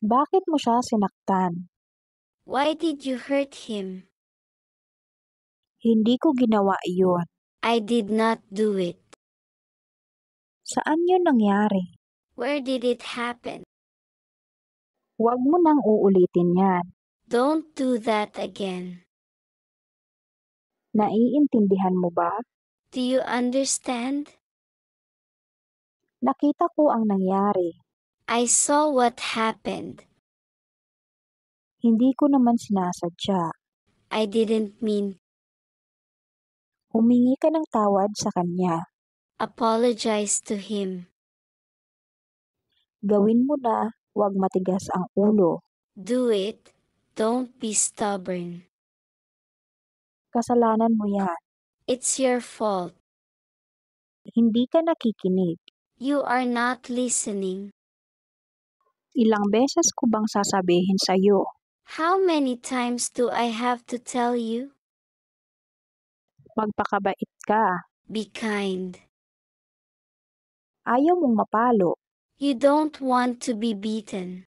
Bakit mo siya sinaktan? Why did you hurt him? Hindi ko ginawa iyon. I did not do it. Saan yun nangyari? Where did it happen? Huwag mo nang uulitin yan. Don't do that again. Naiintindihan mo ba? Do you understand? Nakita ko ang nangyari. I saw what happened. Hindi ko naman sinasadya. I didn't mean. Humingi ka ng tawad sa kanya. Apologize to him. Gawin mo na, huwag matigas ang ulo. Do it. Don't be stubborn. Kasalanan mo yan. It's your fault. Hindi ka nakikinig. You are not listening. Ilang beses ko bang sasabihin sa'yo? How many times do I have to tell you? Magpakabait ka. Be kind. Ayaw mong mapalo. You don't want to be beaten.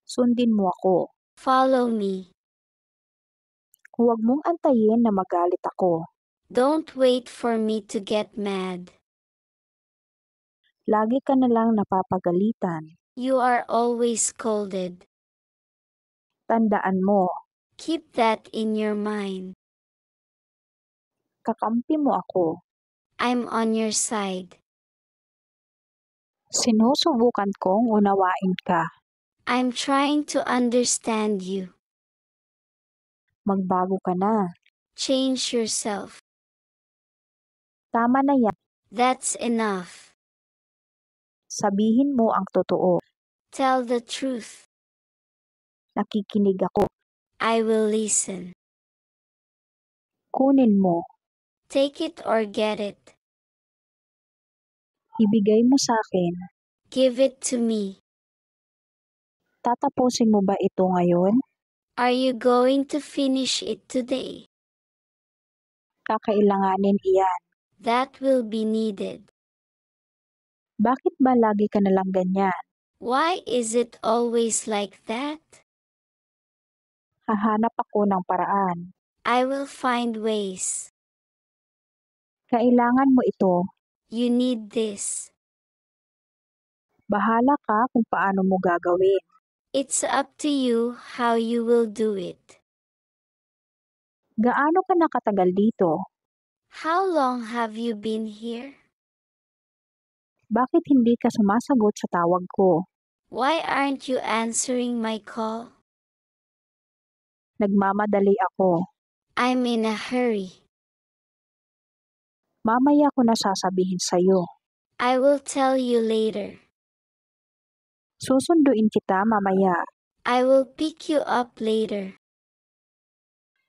Sundin mo ako. Follow me. Huwag mong antayin na magalit ako. Don't wait for me to get mad. Lagi ka na lang napapagalitan. You are always scolded. Tandaan mo, Keep that in your mind. kakampi mo ako. I'm on your side. Sinusubukan kong unawain ka. I'm trying to understand you. Magbago ka na. Change yourself. Tama na yan. That's enough. Sabihin mo ang totoo. Tell the truth. Nakikinig ako. I will listen. Kunin mo. Take it or get it. Ibigay mo sa akin. Give it to me. Tatapusin mo ba ito ngayon? Are you going to finish it today? Kakailanganin iyan. That will be needed. Bakit ba lagi ka nalang ganyan? Why is it always like that? Hahanap ako ng paraan. I will find ways. Kailangan mo ito. You need this. Bahala ka kung paano mo gagawin. It's up to you how you will do it. Gaano ka nakatagal dito? How long have you been here? Bakit hindi ka sumasagot sa tawag ko? Why aren't you answering my call? Nagmamadali ako. I'm in a hurry. Mamaya ko na sasabihin sa'yo. I will tell you later. Susunduin kita mamaya. I will pick you up later.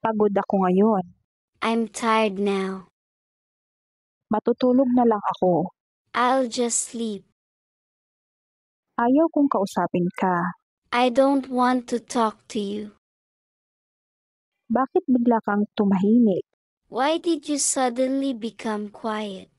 Pagod ako ngayon. I'm tired now. Matutulog na lang ako. I'll just sleep. Ayaw kong kausapin ka. I don't want to talk to you. Bakit bigla kang tumahimik? Why did you suddenly become quiet?